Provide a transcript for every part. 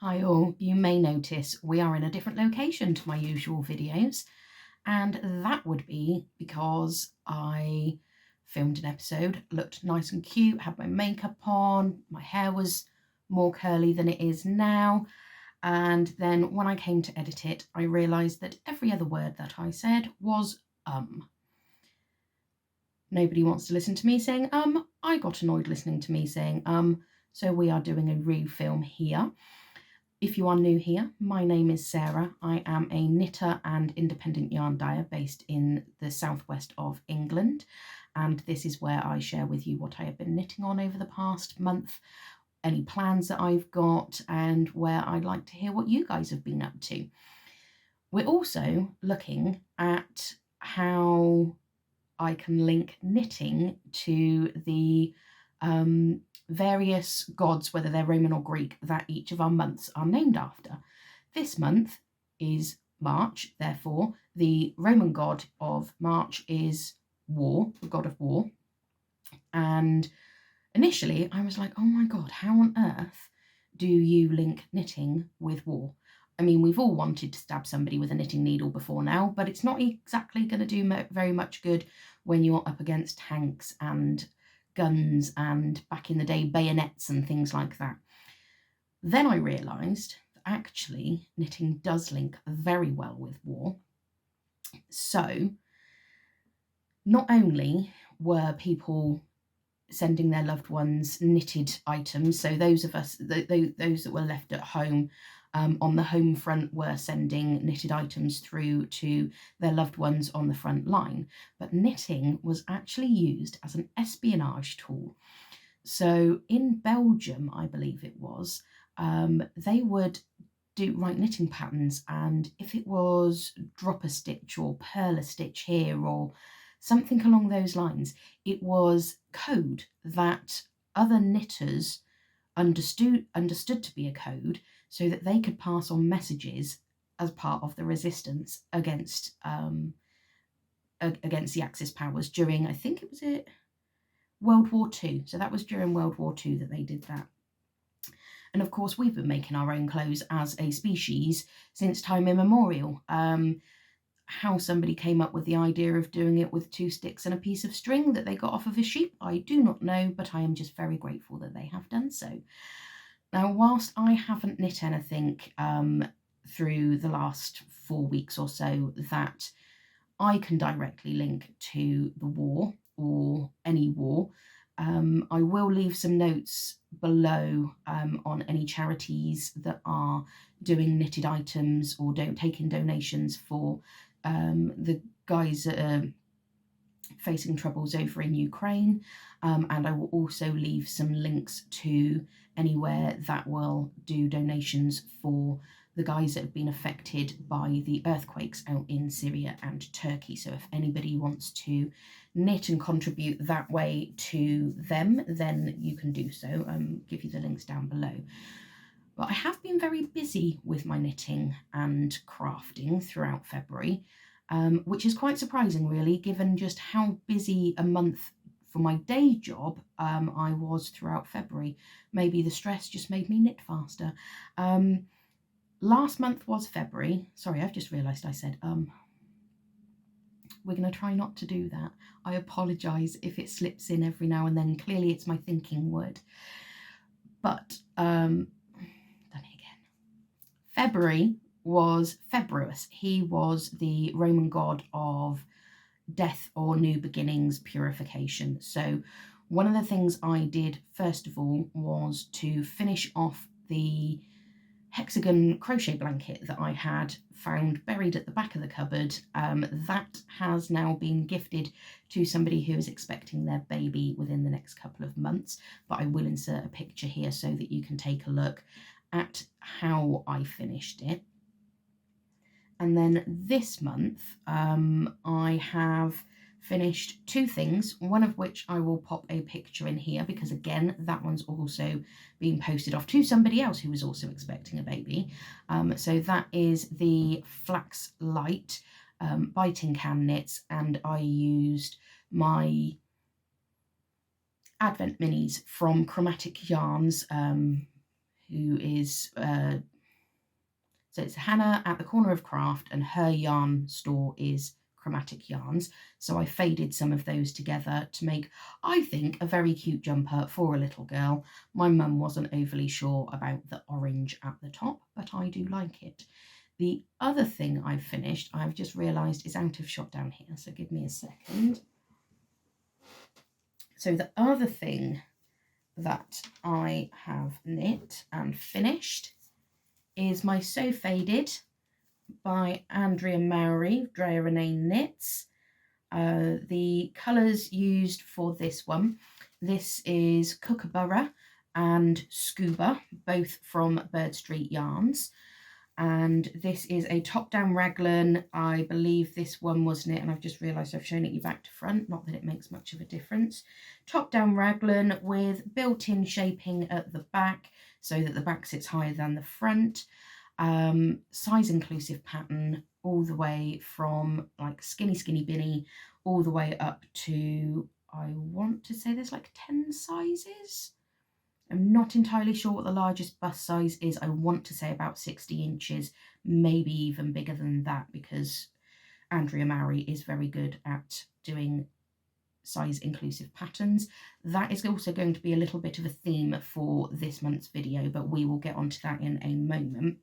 Hi all, you may notice we are in a different location to my usual videos, and that would be because I filmed an episode, looked nice and cute, had my makeup on, my hair was more curly than it is now, and then when I came to edit it, I realised that every other word that I said was Nobody wants to listen to me saying I got annoyed listening to me saying so we are doing a refilm here. If you are new here, my name is Sarah. I am a knitter and independent yarn dyer based in the southwest of England, and this is where I share with you what I have been knitting on over the past month, any plans that I've got, and where I'd like to hear what you guys have been up to. We're also looking at how I can link knitting to the various gods, whether they're Roman or Greek, that each of our months are named after. This month is March, therefore the Roman god of March is War, the god of war. And initially I was like, oh my god, how on earth do you link knitting with war? I mean, we've all wanted to stab somebody with a knitting needle before now, but it's not exactly going to do very much good when you're up against tanks and guns and, back in the day, bayonets and things like that. Then I realised that actually knitting does link very well with war. So not only were people sending their loved ones knitted items, so those of us, those that were left at home on the home front were sending knitted items through to their loved ones on the front line, but knitting was actually used as an espionage tool. So in Belgium, I believe it was, they would write knitting patterns, and if it was drop a stitch or purl a stitch here or something along those lines, it was code that other knitters understood to be a code, so that they could pass on messages as part of the resistance against the Axis powers during, I think it was World War II. So that was during World War II that they did that. And of course, we've been making our own clothes as a species since time immemorial. How somebody came up with the idea of doing it with 2 sticks and a piece of string that they got off of a sheep, I do not know, but I am just very grateful that they have done so. Now, whilst I haven't knit anything through the last 4 weeks or so that I can directly link to the war or any war, I will leave some notes below on any charities that are doing knitted items or taking donations for the guys that are facing troubles over in Ukraine, and I will also leave some links to anywhere that will do donations for the guys that have been affected by the earthquakes out in Syria and Turkey. So if anybody wants to knit and contribute that way to them, then you can do so. Give you the links down below. But I have been very busy with my knitting and crafting throughout February, which is quite surprising really, given just how busy a month for my day job I was throughout February. Maybe the stress just made me knit faster. Last month was February. Sorry, I've just realised I said We're going to try not to do that. I apologise if it slips in every now and then. Clearly it's my thinking word. But done it again. February was Februus. He was the Roman god of death or new beginnings, purification. So one of the things I did first of all was to finish off the hexagon crochet blanket that I had found buried at the back of the cupboard. That has now been gifted to somebody who is expecting their baby within the next couple of months, but I will insert a picture here so that you can take a look at how I finished it. And then this month I have finished 2 things, one of which I will pop a picture in here because again that one's also being posted off to somebody else who was also expecting a baby. So that is the Flax Light by Tin Can Knits, and I used my Advent minis from Chromatic Yarns, who is, so it's Hannah at the Corner of Craft, and her yarn store is Chromatic Yarns. So I faded some of those together to make, I think, a very cute jumper for a little girl. My mum wasn't overly sure about the orange at the top, but I do like it. The other thing I've finished, I've just realised is out of shot down here, so give me a second. So the other thing that I have knit and finished is my So Faded by Andrea Mowry, Drea Renee Knits. The colours used for this one, this is Kookaburra and Scuba, both from Bird Street Yarns. And this is a top-down raglan. I believe this one was knit, and I've just realised I've shown it you back to front, not that it makes much of a difference. Top-down raglan with built-in shaping at the back so that the back sits higher than the front. Size inclusive pattern all the way from like skinny binny all the way up to, I want to say there's like 10 sizes. I'm not entirely sure what the largest bust size is. I want to say about 60 inches, maybe even bigger than that, because Andrea Mowry is very good at doing size inclusive patterns. That is also going to be a little bit of a theme for this month's video, but we will get onto that in a moment.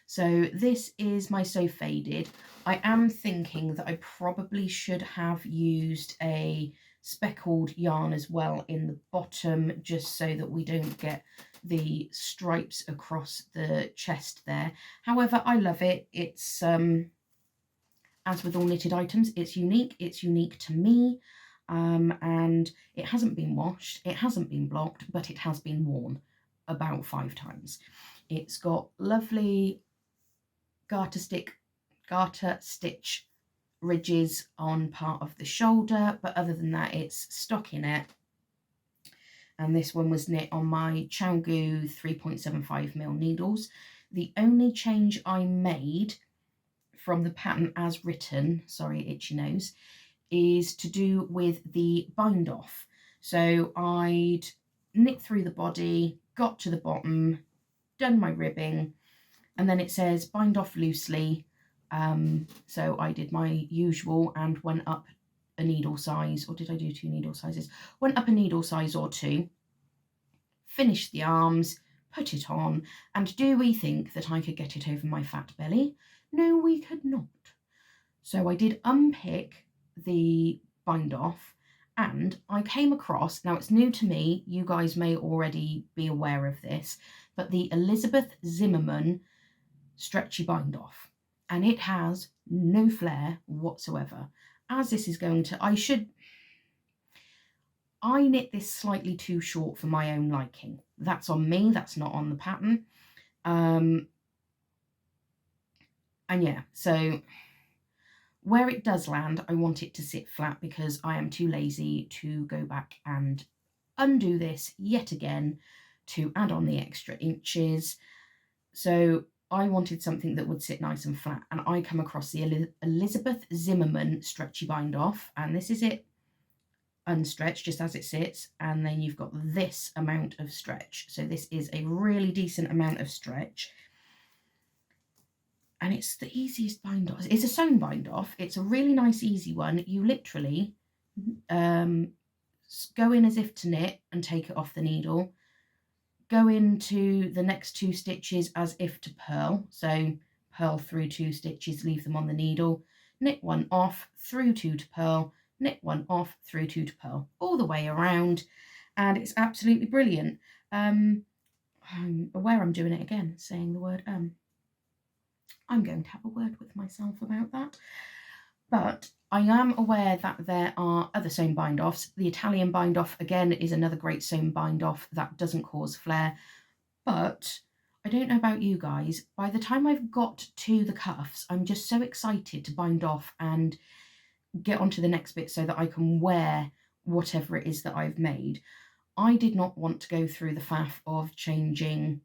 So this is my So Faded. I am thinking that I probably should have used a speckled yarn as well in the bottom, just so that we don't get the stripes across the chest there. However, I love it. It's, as with all knitted items, it's unique to me. And it hasn't been washed, it hasn't been blocked, but it has been worn about 5 times. It's got lovely garter stitch ridges on part of the shoulder, but other than that it's stockinette. And this one was knit on my Chiagoo 3.75mm needles. The only change I made from the pattern as written, sorry itchy nose, is to do with the bind off. So I'd knit through the body, got to the bottom, done my ribbing, and then it says bind off loosely. So I did my usual and went up a needle size, or did I do 2 needle sizes? Went up a needle size or 2, finished the arms, put it on, and do we think that I could get it over my fat belly? No, we could not. So I did unpick the bind off, and I came across, now it's new to me, you guys may already be aware of this, but the Elizabeth Zimmerman stretchy bind off, and it has no flare whatsoever. As this is going to, I knit this slightly too short for my own liking. That's on me, that's not on the pattern. And yeah, so where it does land, I want it to sit flat because I am too lazy to go back and undo this yet again to add on the extra inches. So I wanted something that would sit nice and flat, and I come across the Elizabeth Zimmerman stretchy bind off, and this is it unstretched just as it sits, and then you've got this amount of stretch. So this is a really decent amount of stretch, and it's the easiest bind off. It's a sewn bind off. It's a really nice easy one. You literally go in as if to knit and take it off the needle, go into the next 2 stitches as if to purl, so purl through 2 stitches, leave them on the needle, knit 1 off, through 2 to purl, knit 1 off, through 2 to purl, all the way around, and it's absolutely brilliant. I'm aware I'm doing it again, saying the word I'm going to have a word with myself about that. But I am aware that there are other sewn bind offs. The Italian bind off, again, is another great sewn bind off that doesn't cause flare. But I don't know about you guys, by the time I've got to the cuffs, I'm just so excited to bind off and get onto the next bit so that I can wear whatever it is that I've made. I did not want to go through the faff of changing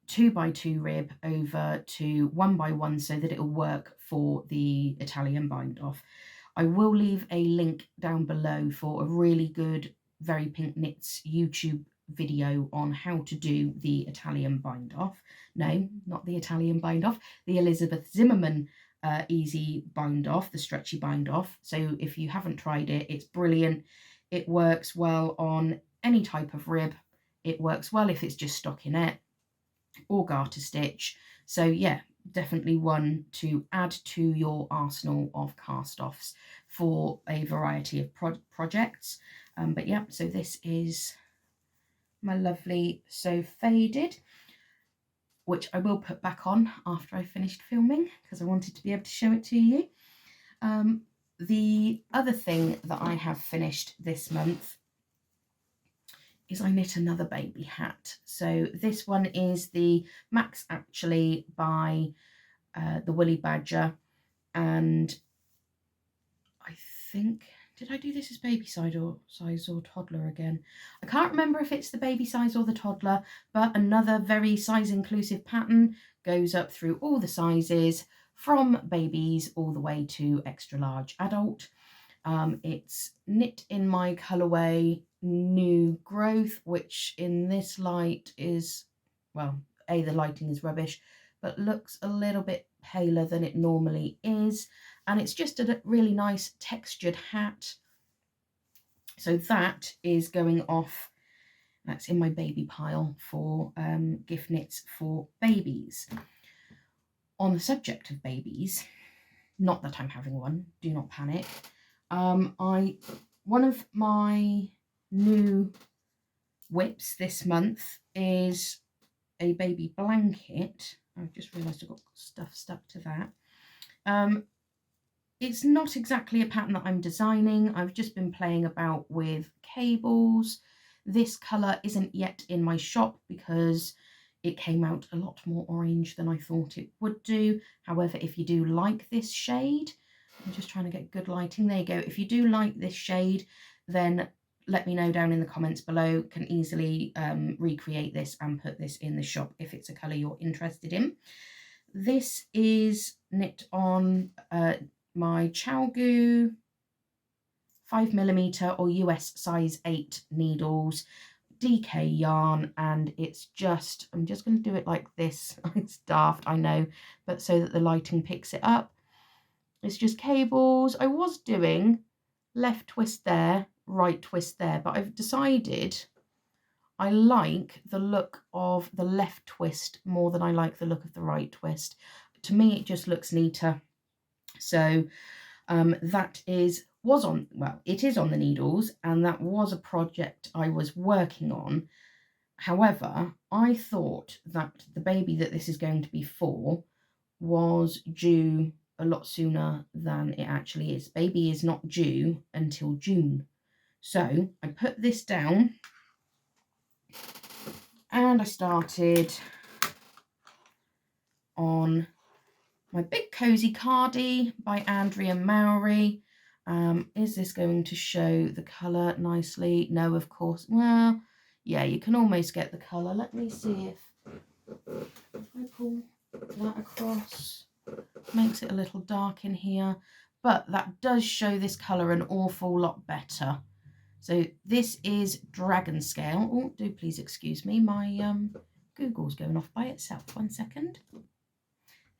2x2 rib over to 1x1 so that it'll work for the Italian bind off. I will leave a link down below for a really good Very Pink Knits YouTube video on how to do the Italian bind off. No, not the Italian bind off, the Elizabeth Zimmerman easy bind off, the stretchy bind off. So if you haven't tried it, it's brilliant. It works well on any type of rib. It works well if it's just stockinette or garter stitch. So yeah, definitely one to add to your arsenal of cast offs for a variety of projects. But yeah, so this is my lovely So Faded, which I will put back on after I finished filming because I wanted to be able to show it to you. The other thing that I have finished this month is I knit another baby hat. So this one is the Max Actually by the Woolly Badger, and I think, did I do this as baby size or toddler again? I can't remember if it's the baby size or the toddler, but another very size inclusive pattern, goes up through all the sizes from babies all the way to extra large adult. It's knit in my colourway New Growth, which in this light is, well, the lighting is rubbish, but looks a little bit paler than it normally is, and it's just a really nice textured hat. So that is going off, that's in my baby pile for gift knits for babies. On the subject of babies, not that I'm having one, do not panic, one of my new whips this month is a baby blanket. I've just realised I've got stuff stuck to that. It's not exactly a pattern that I'm designing. I've just been playing about with cables. This colour isn't yet in my shop because it came out a lot more orange than I thought it would do. However, if you do like this shade, I'm just trying to get good lighting. There you go. If you do like this shade, then let me know down in the comments below. Can easily recreate this and put this in the shop if it's a colour you're interested in. This is knit on my Chiagoo 5mm or US size 8 needles, DK yarn, and it's just, I'm just going to do it like this. It's daft, I know, but so that the lighting picks it up. It's just cables. I was doing left twist there, right twist there, but I've decided I like the look of the left twist more than I like the look of the right twist. To me, it just looks neater. So that was on the needles, and that was a project I was working on. However, I thought that the baby that this is going to be for was due a lot sooner than it actually is. Baby is not due until June. So I put this down and I started on my big Cozy Cardigan by Andrea Mowry. Is this going to show the colour nicely? No, of course. Well, yeah, you can almost get the colour. Let me see if I pull that across. Makes it a little dark in here, but that does show this colour an awful lot better. So this is Dragon Scale. Oh, do please excuse me, my Google's going off by itself. 1 second.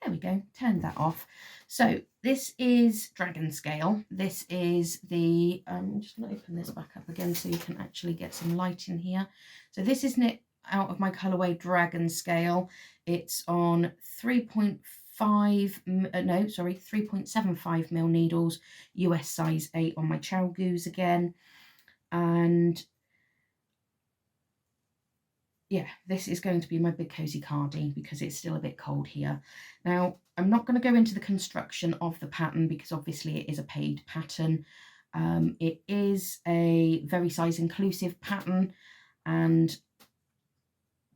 There we go, turned that off. So this is Dragon Scale. This is the, I'm just going to open this back up again so you can actually get some light in here. So this is knit out of my colourway Dragon Scale. It's on 3.75 mil needles, US size 8 on my Chiagoos again. And yeah, this is going to be my big Cozy Cardigan because it's still a bit cold here. Now, I'm not going to go into the construction of the pattern because obviously it is a paid pattern. It is a very size inclusive pattern, and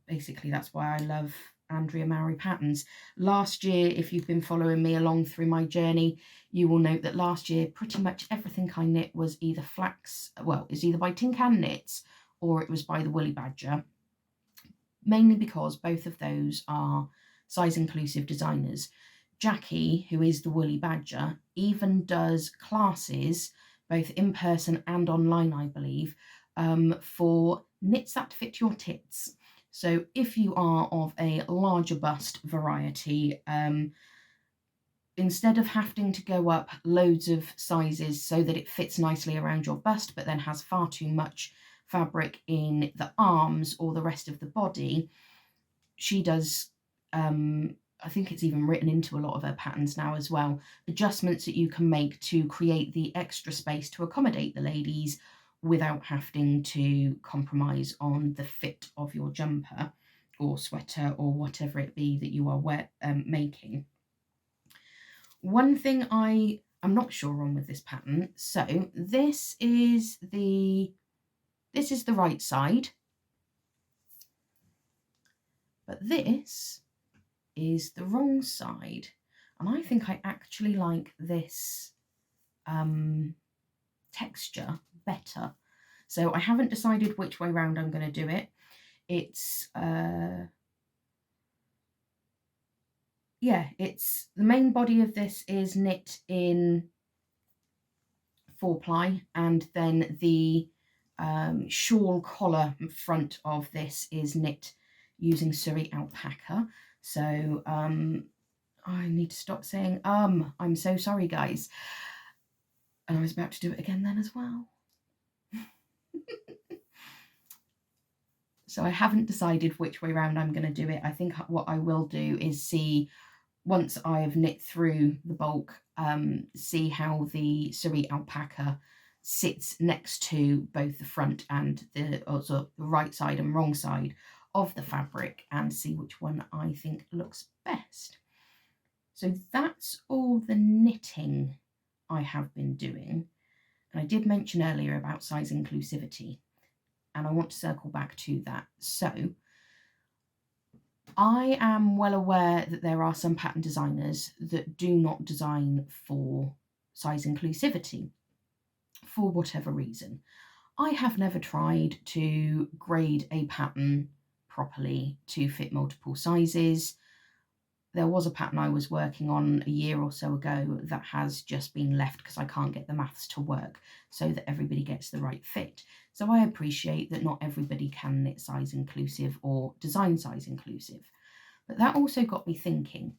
basically that's why I love Andrea Mowry patterns. Last year, if you've been following me along through my journey, you will note that last year pretty much everything I knit was either flax, well, it's either by Tin Can Knits or it was by the Woolly Badger. Mainly because both of those are size inclusive designers. Jackie, who is the Woolly Badger, even does classes both in person and online, I believe, for knits that fit your tits. So if you are of a larger bust variety, instead of having to go up loads of sizes so that it fits nicely around your bust, but then has far too much fabric in the arms or the rest of the body, she does, I think it's even written into a lot of her patterns now as well, adjustments that you can make to create the extra space to accommodate the ladies without having to compromise on the fit of your jumper or sweater or whatever it be that you are making. One thing I'm not sure on with this pattern, so this is the right side, but this is the wrong side, and I think I actually like this texture better. So I haven't decided which way round I'm going to do it. It's it's the main body of this is knit in 4-ply, and then the shawl collar front of this is knit using Surrey alpaca. So I need to stop saying I'm so sorry, guys. And I was about to do it again then as well. So I haven't decided which way round I'm going to do it. I think what I will do is see, once I have knit through the bulk, see how the Surrey alpaca sits next to both the front and the right side and wrong side of the fabric, and see which one I think looks best. So that's all the knitting I have been doing. And I did mention earlier about size inclusivity, and I want to circle back to that. So I am well aware that there are some pattern designers that do not design for size inclusivity for whatever reason. I have never tried to grade a pattern properly to fit multiple sizes. There was a pattern I was working on a year or so ago that has just been left because I can't get the maths to work so that everybody gets the right fit. So I appreciate that not everybody can knit size inclusive or design size inclusive. But that also got me thinking,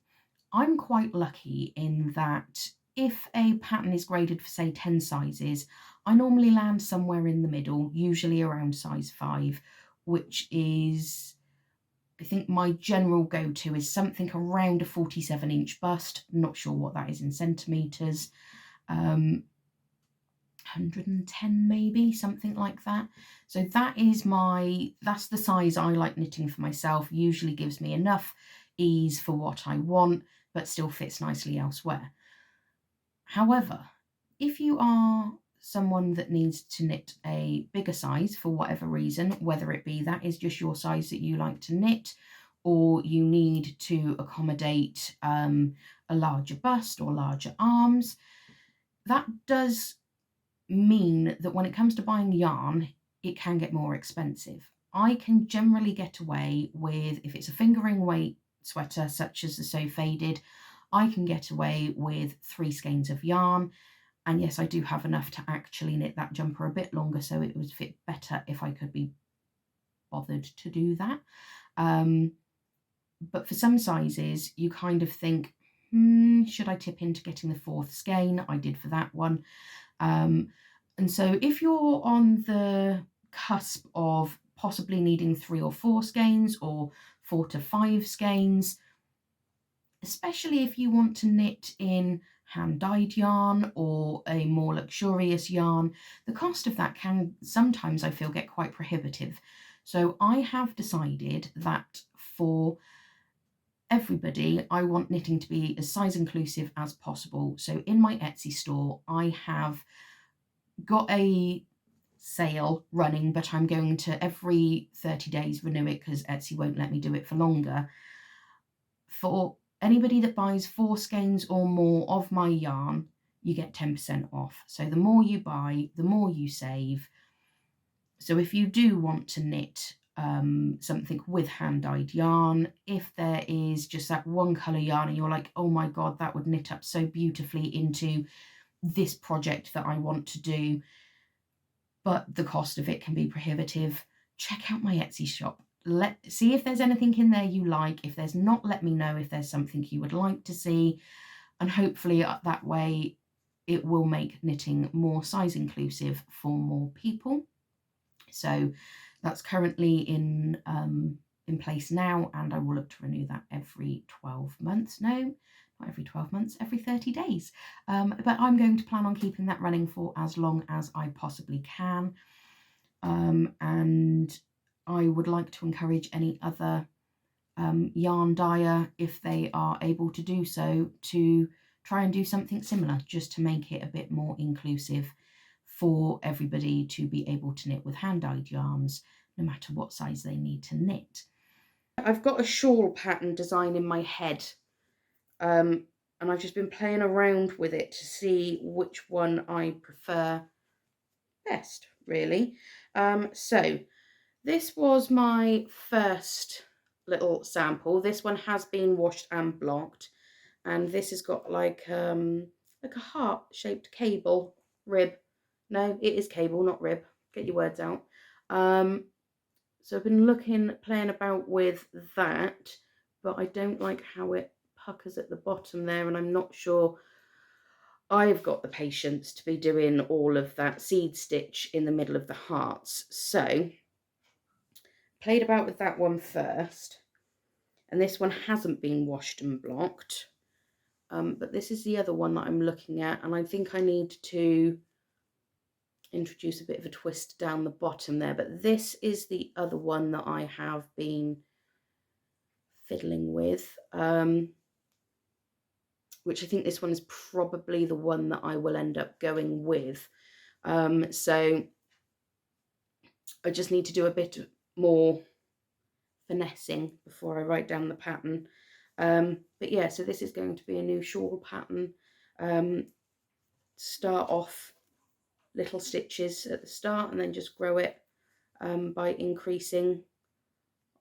I'm quite lucky in that if a pattern is graded for, say, 10 sizes, I normally land somewhere in the middle, usually around size 5, which is, I think my general go-to is something around a 47-inch bust. I'm not sure what that is in centimetres. 110 maybe, something like that. So that's the size I like knitting for myself. Usually gives me enough ease for what I want, but still fits nicely elsewhere. However, if you are someone that needs to knit a bigger size for whatever reason, whether it be that is just your size that you like to knit, or you need to accommodate a larger bust or larger arms, that does mean that when it comes to buying yarn, it can get more expensive. I can generally get away with, if it's a fingering weight sweater such as the So Faded, I can get away with 3 skeins of yarn. And yes, I do have enough to actually knit that jumper a bit longer, so it would fit better if I could be bothered to do that. But for some sizes, you kind of think, should I tip into getting the 4th skein? I did for that one. And so if you're on the cusp of possibly needing 3 or 4 skeins or 4 to 5 skeins, especially if you want to knit in hand-dyed yarn or a more luxurious yarn, the cost of that can sometimes, I feel, get quite prohibitive. So I have decided that for everybody, I want knitting to be as size inclusive as possible. So in my Etsy store, I have got a sale running, but I'm going to every 30 days renew it because Etsy won't let me do it for longer. For anybody that buys 4 skeins or more of my yarn, you get 10% off. So the more you buy, the more you save. So if you do want to knit something with hand-dyed yarn, if there is just that one colour yarn and you're like, oh my god, that would knit up so beautifully into this project that I want to do, but the cost of it can be prohibitive. Check out my Etsy shop. See if there's anything in there you like. If there's not, let me know if there's something you would like to see, and hopefully that way it will make knitting more size inclusive for more people. So that's currently in place now, and I will look to renew that every 12 months. No, not every 12 months, every 30 days. But I'm going to plan on keeping that running for as long as I possibly can. And I would like to encourage any other yarn dyer, if they are able to do so, to try and do something similar, just to make it a bit more inclusive for everybody to be able to knit with hand-dyed yarns, no matter what size they need to knit. I've got a shawl pattern design in my head, and I've just been playing around with it to see which one I prefer best, really. So this was my first little sample. This one has been washed and blocked, and this has got like a heart-shaped cable rib. No, it is cable, not rib. Get your words out. So I've been playing about with that, but I don't like how it puckers at the bottom there, and I'm not sure I've got the patience to be doing all of that seed stitch in the middle of the hearts. So played about with that one first, and this one hasn't been washed and blocked, but this is the other one that I'm looking at, and I think I need to introduce a bit of a twist down the bottom there. But this is the other one that I have been fiddling with, which I think this one is probably the one that I will end up going with. So I just need to do a bit more finessing before I write down the pattern. But yeah, so this is going to be a new shawl pattern. Start off little stitches at the start and then just grow it by increasing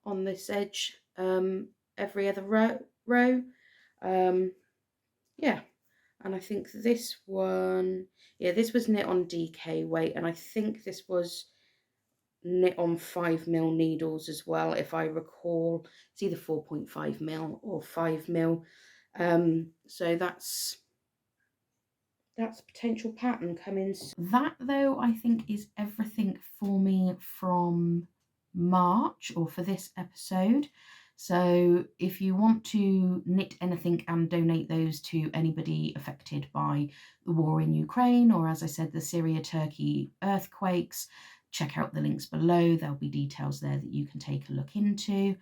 on this edge every other row. Yeah, and I think this one, yeah, this was knit on DK weight, and I think this was knit on 5mm needles as well, if I recall. It's either 4.5mm or 5mm. So that's a potential pattern coming. That, though, I think is everything for me from March, or for this episode. So if you want to knit anything and donate those to anybody affected by the war in Ukraine, or as I said, the Syria-Turkey earthquakes, check out the links below. There'll be details there that you can take a look into.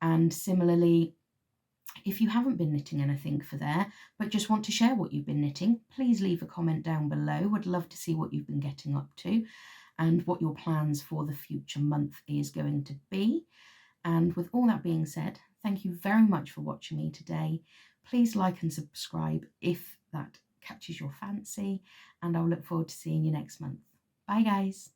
And similarly, if you haven't been knitting anything for there, but just want to share what you've been knitting, please leave a comment down below. Would love to see what you've been getting up to and what your plans for the future month is going to be. And with all that being said, thank you very much for watching me today. Please like and subscribe if that catches your fancy, and I'll look forward to seeing you next month. Bye, guys.